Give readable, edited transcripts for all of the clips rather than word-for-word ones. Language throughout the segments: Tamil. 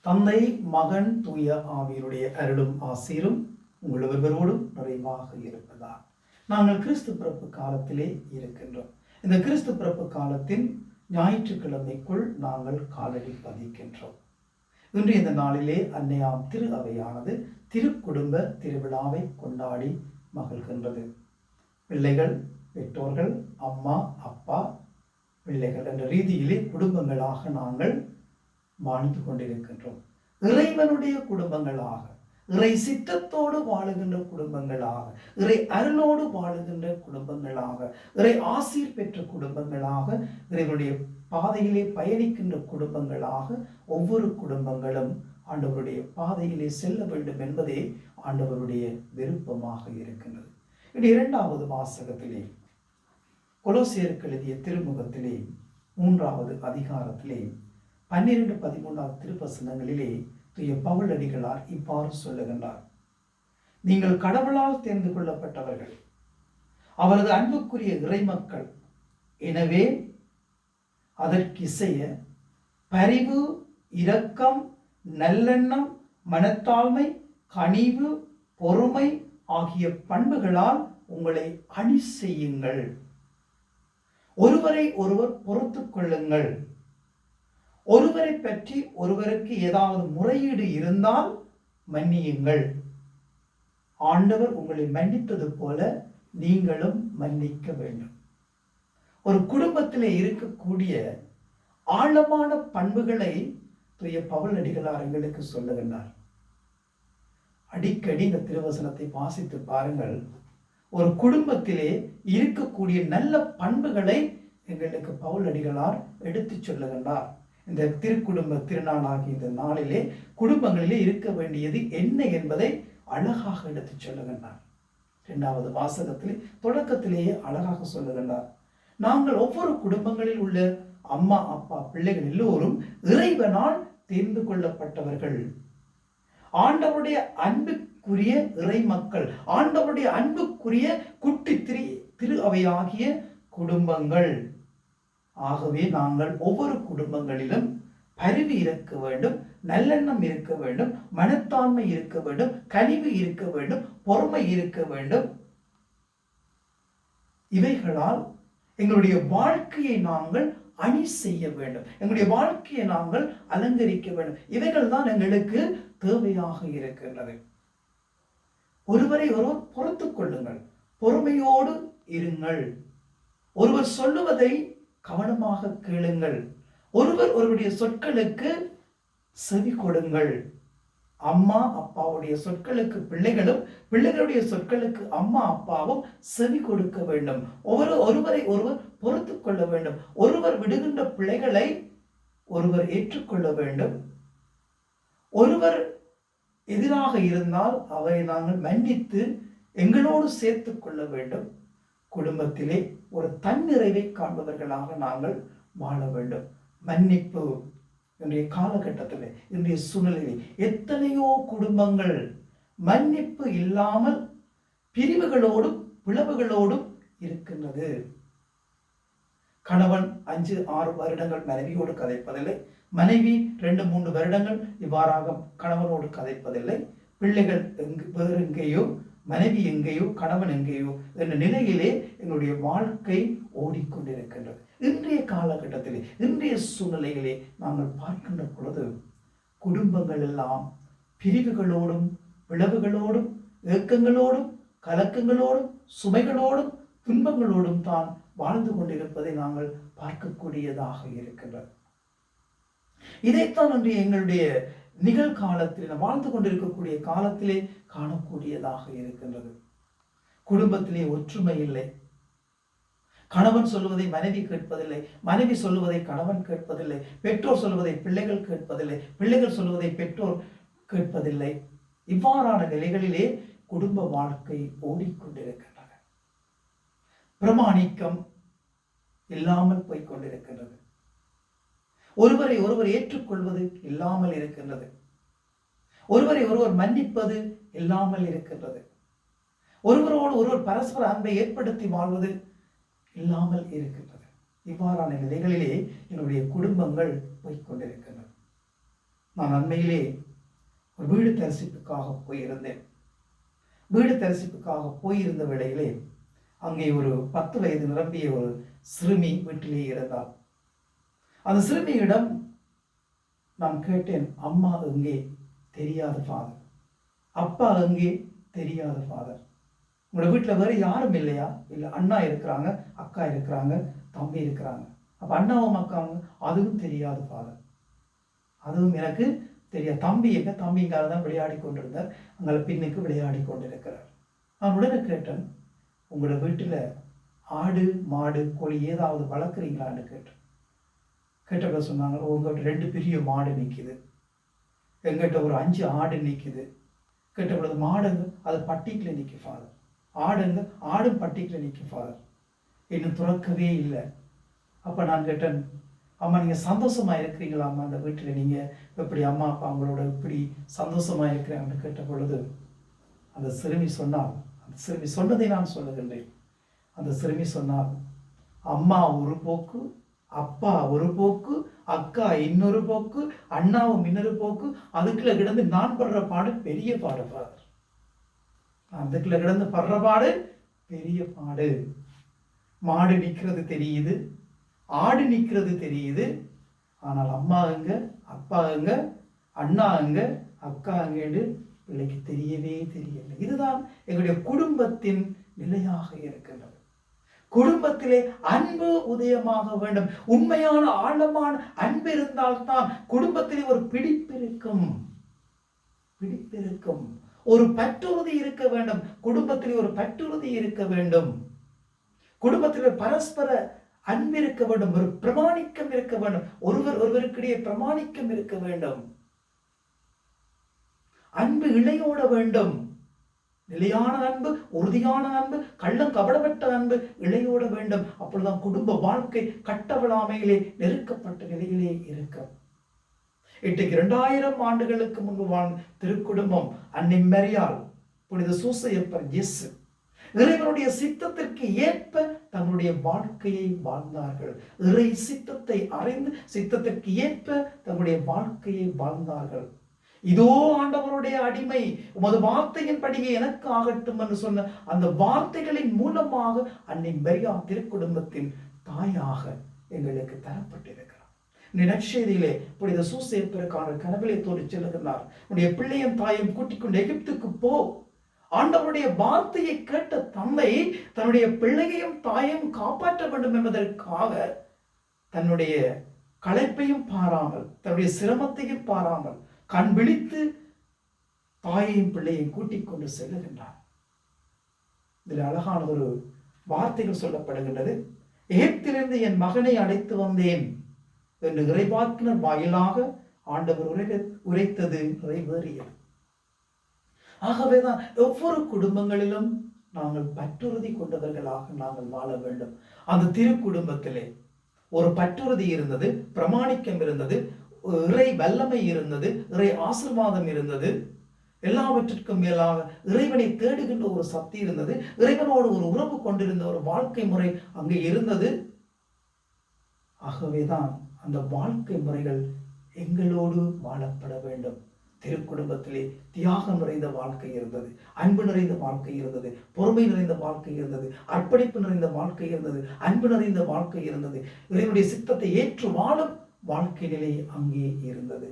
தந்தை, மகன், தூய ஆவியருடைய அருளும் ஆசீரும் உங்கள் ஒருவரோடும் நிறைவாக இருப்பதால் நாங்கள் கிறிஸ்து பிறப்பு காலத்திலே இருக்கின்றோம். இந்த கிறிஸ்து பிறப்பு காலத்தின் ஞாயிற்றுக்கிழமைக்குள் நாங்கள் காலடி பதிக்கின்றோம். இன்று இந்த நாளிலே அன்னையாம் திரு அவையானது திருக்குடும்ப திருவிழாவை கொண்டாடி மகிழ்கின்றது. பிள்ளைகள், பெற்றோர்கள், அம்மா, அப்பா, பிள்ளைகள் என்ற ரீதியிலே குடும்பங்களாக நாங்கள் வாழ்ந்து கொண்டிருக்கின்றோம். இறைவனுடைய குடும்பங்களாக, இறை சித்தத்தோடு வாழுகின்ற குடும்பங்களாக, இறை அருளோடு வாழுகின்ற குடும்பங்களாக, இறை ஆசீர் பெற்ற குடும்பங்களாக, இறைவனுடைய பாதையிலே பயணிக்கின்ற குடும்பங்களாக ஒவ்வொரு குடும்பங்களும் ஆண்டவருடைய பாதையிலே செல்ல வேண்டும் என்பதே ஆண்டவருடைய விருப்பமாக இருக்கின்றது. இது 2வது வாசகத்திலே கொலோசியருக்கு எழுதிய திருமுகத்திலே 3வது அதிகாரத்திலே 12-13 திருவசனங்களிலே தூய பவுல் அடிகளார் இவ்வாறு சொல்லுகின்றார். நீங்கள் கடவுளால் தேர்ந்து கொள்ளப்பட்டவர்கள், அவரது அன்புக்குரிய இறைமக்கள். எனவே அதற்கிசைய பரிவு, இரக்கம், நல்லெண்ணம், மனத்தாழ்மை, கனிவு, பொறுமை ஆகிய பண்புகளால் உங்களை அணி செய்யுங்கள். ஒருவரை ஒருவர் பொறுத்து கொள்ளுங்கள். ஒருவரை பற்றி ஒருவருக்கு ஏதாவது முறையீடு இருந்தால் மன்னியுங்கள். ஆண்டவர் உங்களை மன்னித்தது போல நீங்களும் மன்னிக்க வேண்டும். ஒரு குடும்பத்திலே இருக்கக்கூடிய ஆழமான பண்புகளை தூய பவுல் அடிகளார் எங்களுக்கு சொல்லுகின்றார். அடிக்கடி இந்த திருவசனத்தை வாசித்து பாருங்கள். ஒரு குடும்பத்திலே இருக்கக்கூடிய நல்ல பண்புகளை எங்களுக்கு பவுல் அடிகளார் எடுத்து சொல்லுகின்றார். இந்த திருக்குடும்ப திருநாளாகிய இந்த நாளிலே குடும்பங்களிலே இருக்க வேண்டியது என்ன என்பதை அழகாக எடுத்து சொல்லுகின்றார். 2வது வாசகத்திலே தொடக்கத்திலேயே அழகாக சொல்லுகின்றார். நாங்கள் ஒவ்வொரு குடும்பங்களில் உள்ள அம்மா, அப்பா, பிள்ளைகள் எல்லோரும் இறைவனால் தேர்ந்து கொள்ளப்பட்டவர்கள். ஆண்டவருடைய அன்புக்குரிய இறை மக்கள், ஆண்டவருடைய அன்புக்குரிய குட்டி திரு அவையாகிய குடும்பங்கள். ஆகவே நாங்கள் ஒவ்வொரு குடும்பங்களிலும் பரிவு இருக்க வேண்டும், நல்லெண்ணம் இருக்க வேண்டும், மனத்தாழ்மை இருக்க வேண்டும், கனிவு இருக்க வேண்டும், பொறுமை இருக்க வேண்டும். இவைகளால் எங்களுடைய வாழ்க்கையை நாங்கள் அணி செய்ய வேண்டும், எங்களுடைய வாழ்க்கையை நாங்கள் அலங்கரிக்க வேண்டும். இவைகள் தான் எங்களுக்கு தேவையாக இருக்கின்றது. ஒருவரை ஒருவர் பொறுத்து கொள்ளுங்கள், பொறுமையோடு இருங்கள். ஒருவர் சொல்லுவதை கவனமாக கேளுங்கள். ஒருவர் ஒருவருடைய சொற்களுக்கு செவி கொடுங்கள். அம்மா அப்பாவுடைய சொற்களுக்கு பிள்ளைகளும், பிள்ளைகளுடைய சொற்களுக்கு அம்மா அப்பாவும் செவி கொடுக்க வேண்டும். ஒருவரை ஒருவர் பொறுத்து கொள்ள வேண்டும். ஒருவர் விடுகின்ற பிள்ளைகளை ஒருவர் ஏற்றுக்கொள்ள வேண்டும். ஒருவர் எதிராக இருந்தால் அவரை நாங்கள் மன்னித்து எங்களோடு சேர்த்து கொள்ள வேண்டும். குடும்பத்திலே ஒரு தன்னிறைவை காண்பவர்களாக நாங்கள் வாழ வேண்டும். மன்னிப்பு இன்றைய காலகட்டத்தில், இன்றைய சூழ்நிலையில் எத்தனையோ குடும்பங்கள் மன்னிப்பு இல்லாமல் பிரிவுகளோடும் பிளவுகளோடும் இருக்கின்றது. கணவன் 5-6 வருடங்கள் மனைவியோடு கதைப்பதில்லை, மனைவி 2-3 வருடங்கள் இவ்வாறாக கணவனோடு கதைப்பதில்லை. பிள்ளைகள் வேறு எங்கேயோ, மனைவி எங்கேயோ, கணவன் எங்கேயோ என்ற நிலையிலே எங்களுடைய வாழ்க்கை ஓடிக்கொண்டிருக்கின்றது. இன்றைய காலகட்டத்திலே, இன்றைய சூழ்நிலையிலே நாங்கள் பார்க்கின்ற பொழுது குடும்பங்கள் எல்லாம் பிரிவுகளோடும் பிளவுகளோடும் ஏக்கங்களோடும் கலக்கங்களோடும் சுமைகளோடும் துன்பங்களோடும் தான் வாழ்ந்து கொண்டிருப்பதை நாங்கள் பார்க்கக்கூடியதாக இருக்கின்றது. இதைத்தான் இன்று எங்களுடைய நிகழ்காலத்தில் வாழ்ந்து கொண்டிருக்கக்கூடிய காலத்திலே காணக்கூடியதாக இருக்கின்றது. குடும்பத்திலே ஒற்றுமை இல்லை. கணவன் சொல்லுவதை மனைவி கேட்பதில்லை, மனைவி சொல்லுவதை கணவன் கேட்பதில்லை, பெற்றோர் சொல்லுவதை பிள்ளைகள் கேட்பதில்லை, பிள்ளைகள் சொல்லுவதை பெற்றோர் கேட்பதில்லை. இவ்வாறான நிலைகளிலே குடும்ப வாழ்க்கை ஓடிக்கொண்டிருக்கின்றன. பிரமாணிக்கம் இல்லாமல் போய்கொண்டிருக்கின்றது. ஒருவரை ஒருவர் ஏற்றுக்கொள்வது இல்லாமல் இருக்கின்றது. ஒருவரை ஒருவர் மன்னிப்பது இல்லாமல் இருக்கின்றது. ஒருவரோடு ஒருவர் பரஸ்பர அன்பை ஏற்படுத்தி வாழ்வது இல்லாமல் இருக்கின்றது. இவ்வாறான நிலைகளிலே என்னுடைய குடும்பங்கள் போய்கொண்டிருக்கின்றன. நான் அண்மையிலே ஒரு வீடு தரிசிப்புக்காக போயிருந்தேன். வீடு தரிசிப்புக்காக போயிருந்த வேளையிலே அங்கே ஒரு 10 வயது நிரம்பிய ஒரு சிறுமி வீட்டிலே இருந்தார். அந்த சிறுமியிடம் நான் கேட்டேன், அம்மா எங்கே? தெரியாது ஃபாதர். அப்பா எங்கே? தெரியாது ஃபாதர். உங்களோட வீட்டில் வேறு யாரும் இல்லையா? இல்லை, அண்ணா இருக்கிறாங்க, அக்கா இருக்கிறாங்க, தம்பி இருக்கிறாங்க. அப்போ அண்ணாவும் அக்காவும்? அதுவும் தெரியாது ஃபாதர். அதுவும் எனக்கு தெரியாது. தம்பி எங்க? தம்பிங்கால தான் விளையாடி கொண்டிருந்தார், அங்கே பின்னுக்கு விளையாடி கொண்டிருக்கிறார். நான் உடனே கேட்டேன், உங்களோட வீட்டில் ஆடு மாடு கோழி ஏதாவது வளர்க்குறீங்களான்னு கேட்டேன். கேட்டப்ப சொன்னாங்க, உங்கள்கிட்ட 2 பெரிய மாடு நிற்கிது, எங்கிட்ட ஒரு 5 ஆடு நிற்கிது. கேட்டபொழுது மாடுங்க? அது பட்டிக்கில் நிற்கும் ஃபாதர். ஆடுங்க? ஆடும் பட்டிக்கில் நிற்கும் ஃபாதர். இன்னும் துறக்கவே இல்லை. அப்போ நான் கேட்டேன், அம்மா நீங்கள் சந்தோஷமாக இருக்கிறீங்களாம்மா அந்த வீட்டில்? நீங்கள் எப்படி அம்மா அப்பா அவங்களோட இப்படி சந்தோஷமாக இருக்கிறாங்கன்னு கேட்ட பொழுது அந்த சிறுமி சொன்னால், அந்த சிறுமி சொன்னதை நான் சொல்லுகின்றேன். அந்த சிறுமி சொன்னால், அம்மா ஒரு போக்கு, அப்பா ஒரு போக்கு, அக்கா இன்னொரு போக்கு, அண்ணாவும் இன்னொரு போக்கு, அதுக்குள்ள கிடந்து நான் படுற பாடு பெரிய பாடு ஃபாதர். அதுக்குள்ள கிடந்து படுற பாடு பெரிய பாடு. மாடு நிற்கிறது தெரியுது, ஆடு நிற்கிறது தெரியுது, ஆனால் அம்மா எங்க, அப்பா எங்க, அண்ணா எங்க, அக்கா எங்கன்னு பிள்ளைக்கு தெரியவே தெரியல. இதுதான் எங்களுடைய குடும்பத்தின் நிலையாக இருக்கின்றது. குடும்பத்திலே அன்பு உதயமாக வேண்டும். உண்மையான ஆழமான அன்பு இருந்தால்தான் குடும்பத்திலே ஒரு பிடிப்பிருக்கும். ஒரு பற்றுறுதி இருக்க வேண்டும். குடும்பத்திலே ஒரு பற்றுறுதி இருக்க வேண்டும். குடும்பத்திலே பரஸ்பர அன்பு இருக்க வேண்டும். ஒரு பிரமாணிக்கம் இருக்க வேண்டும். ஒருவருக்கிடையே பிரமாணிக்கம் இருக்க வேண்டும். அன்பு இழையோட வேண்டும். நிலையான அன்பு, உறுதியான அன்பு, கள்ளம் கபடப்பட்ட அன்பு இழையோட வேண்டும். அப்பொழுதுதான் குடும்ப வாழ்க்கை கட்டவிழாமையிலே நெருக்கப்பட்ட நிலையிலே இருக்கும். இன்றைக்கு 2000 ஆண்டுகளுக்கு முன்பு வாழ்ந்த திருக்குடும்பம் அன்னை மரியாள், புனித சூசையப்பர், இயேசு இறைவனுடைய சித்தத்திற்கு ஏற்ப தங்களுடைய வாழ்க்கையை வாழ்ந்தார்கள். இறை சித்தத்தை அறிந்து சித்தத்திற்கு ஏற்ப தங்களுடைய வாழ்க்கையை வாழ்ந்தார்கள். இதோ ஆண்டவருடைய அடிமை, உமது வார்த்தையின் படியே எனக்கு ஆகட்டும் என்று சொன்ன அந்த வார்த்தைகளின் மூலமாக அன்னை மரியாள் திருக்குடும்பத்தின் தாயாக எங்களுக்கு தரப்பட்டிருக்கிறார். நற்செய்தியிலே புனித சூசையப்பருக்கான கனவிலே தோன்றி செல்லுகிறார், உன்னுடைய பிள்ளையும் தாயும் கூட்டிக் கொண்டு எகிப்துக்கு போ. ஆண்டவருடைய வார்த்தையை கேட்ட தந்தை தன்னுடைய பிள்ளையையும் தாயையும் காப்பாற்ற வேண்டும் என்பதற்காக தன்னுடைய களைப்பையும் பாராமல், தன்னுடைய சிரமத்தையும் பாராமல் கண் விழித்து தாயையும் பிள்ளையையும் கூட்டிக் கொண்டு செல்லுகின்றார். இதில் அழகான ஒரு வார்த்தைகள் சொல்லப்படுகின்றது. எகிப்திலிருந்து என் மகனை அழைத்து வந்தேன் என்று இறைவாக்கினர் வாயிலாக ஆண்டவர் உரைத்தது நிறைவேறியது. ஆகவேதான் ஒவ்வொரு குடும்பங்களிலும் நாங்கள் பற்றுறுதி கொண்டவர்களாக நாங்கள் வாழ வேண்டும். அந்த திரு குடும்பத்திலே ஒரு பற்றுறுதி இருந்தது, பிரமாணிக்கம் இருந்தது, இறை வல்லமை இருந்தது, இறை ஆசீர்வாதம் இருந்தது, எல்லாவற்றிற்கும் மேலாக இறைவனை தேடுகின்ற ஒரு சக்தி இருந்தது, இறைவனோடு ஒரு உறவு கொண்டிருந்த ஒரு வாழ்க்கை முறை அங்கே இருந்தது. ஆகவேதான் அந்த வாழ்க்கை முறைகள் எங்களோடு வாழப்பட வேண்டும். திருக்குடும்பத்திலே தியாகம் நிறைந்த வாழ்க்கை இருந்தது, அன்பு நிறைந்த வாழ்க்கை இருந்தது, பொறுமை நிறைந்த வாழ்க்கை இருந்தது, அர்ப்பணிப்பு நிறைந்த வாழ்க்கை இருந்தது, அன்பு நிறைந்த வாழ்க்கை இருந்தது, இறைவனுடைய சித்தத்தை ஏற்று வாழும் வாழ்க்கை நிலை அங்கே இருந்தது.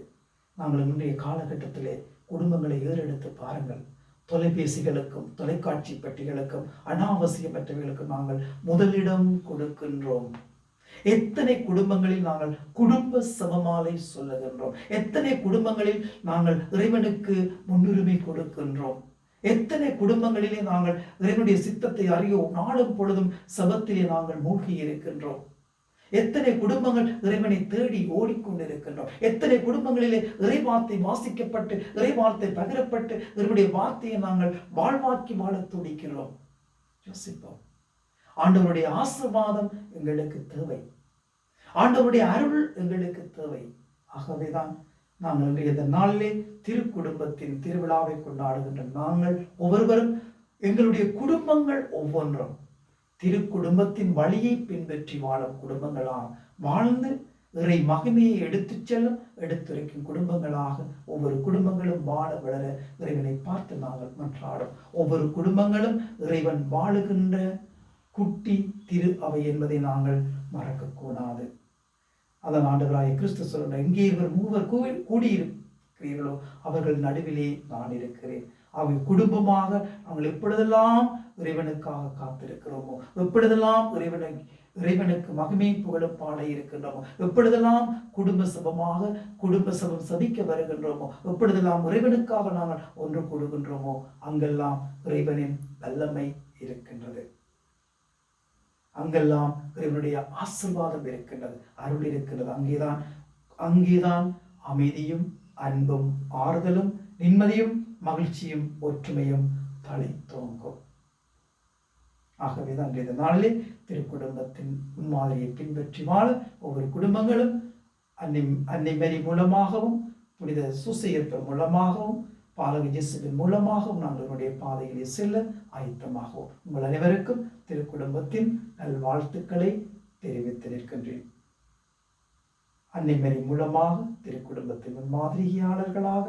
நாங்கள் இன்றைய காலகட்டத்திலே குடும்பங்களை ஏறெடுத்து பாருங்கள். தொலைபேசிகளுக்கும் தொலைக்காட்சி பெட்டிகளுக்கும் அனாவசியமற்றவர்களுக்கும் நாங்கள் முதலிடம் கொடுக்கின்றோம். எத்தனை குடும்பங்களில் நாங்கள் குடும்ப சமமாலை சொல்லுகின்றோம். எத்தனை குடும்பங்களில் நாங்கள் இறைவனுக்கு முன்னுரிமை கொடுக்கின்றோம். எத்தனை குடும்பங்களிலே நாங்கள் இறைவனுடைய சித்தத்தை அறிய நாளும் பொழுதும் சபத்திலே நாங்கள் மூழ்கி இருக்கின்றோம். எத்தனை குடும்பங்கள் இறைவனை தேடி ஓடிக்கொண்டிருக்கின்றோம். எத்தனை குடும்பங்களிலே இறைவார்த்தை வாசிக்கப்பட்டு, இறைவார்த்தை பகிரப்பட்டு, இறைவனுடைய வார்த்தையை நாங்கள் வாழ்வாக்கி வாழ துடிக்கிறோம். யோசிப்போம். ஆண்டவருடைய ஆசீர்வாதம் எங்களுக்கு தேவை. ஆண்டவருடைய அருள் எங்களுக்கு தேவை. ஆகவேதான் நாங்கள் இந்த நாளிலே திருக்குடும்பத்தின் திருவிழாவை கொண்டாடுகின்ற நாங்கள் ஒவ்வொருவரும் எங்களுடைய குடும்பங்கள் ஒவ்வொன்றும் திருக்குடும்பத்தின் வழியை பின்பற்றி வாழும் குடும்பங்களாக வாழ்ந்து இறை மகிமையை எடுத்துச் செல்லும் எடுத்துரைக்கும் குடும்பங்களாக ஒவ்வொரு குடும்பங்களும் வாழ வளர இறைவனை பார்த்து நாங்கள் மன்றாடும். ஒவ்வொரு குடும்பங்களும் இறைவன் வாழுகின்ற குட்டி திரு அவை என்பதை நாங்கள் மறக்கக்கூடாது. அதன் ஆண்டவராய கிறிஸ்து சொல்ற, எங்கே இவர் மூவர் கூடியிருக்கிறீர்களோ அவர்கள் நடுவிலே நான் இருக்கிறேன். அவை குடும்பமாக நாங்கள் எப்பொழுதெல்லாம் இறைவனுக்காக காத்திருக்கிறோமோ, எப்பொழுதெல்லாம் இறைவனுக்கு மகிமை புகழும் பாட இருக்கின்றோமோ, எப்பொழுதெல்லாம் குடும்ப சபம் சபிக்க வருகின்றோமோ, எப்பொழுதெல்லாம் இறைவனுக்காக நாங்கள் ஒன்று கூடுகின்றோமோ, அங்கெல்லாம் இறைவனின் வல்லமை இருக்கின்றது. அங்கெல்லாம் இறைவனுடைய ஆசீர்வாதம் இருக்கின்றது, அருள் இருக்கின்றது. அங்கேதான் அமைதியும் அன்பும் ஆறுதலும் நிம்மதியும் மகிழ்ச்சியும் ஒற்றுமையும் தலை தோங்கும். ஆகவேதான் இந்த நாளிலே திருக்குடும்பத்தின் முன்மாதிரியை பின்பற்றி வாழ ஒவ்வொரு குடும்பங்களும் அன்னை மேரி மூலமாகவும் புனித சூசையப்பர் மூலமாகவும் பாலக இயேசுவின் மூலமாகவும் நாங்கள் என்னுடைய பாதையிலே செல்ல ஆயத்தமாகவும் உங்கள் அனைவருக்கும் திருக்குடும்பத்தின் நல்வாழ்த்துக்களை தெரிவித்து நிற்கின்றேன். அன்னை மேரி மூலமாக திருக்குடும்பத்தின் முன்மாதிரியாளர்களாக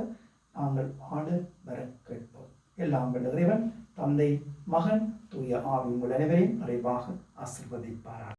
நாங்கள் வாழ வர கேட்போம். எல்லாம் வல்ல இறைவன் தந்தை, மகன், தூய ஆவி உங்கள் அனைவரையும் நிறைவாக ஆசீர்வதிப்பாராக.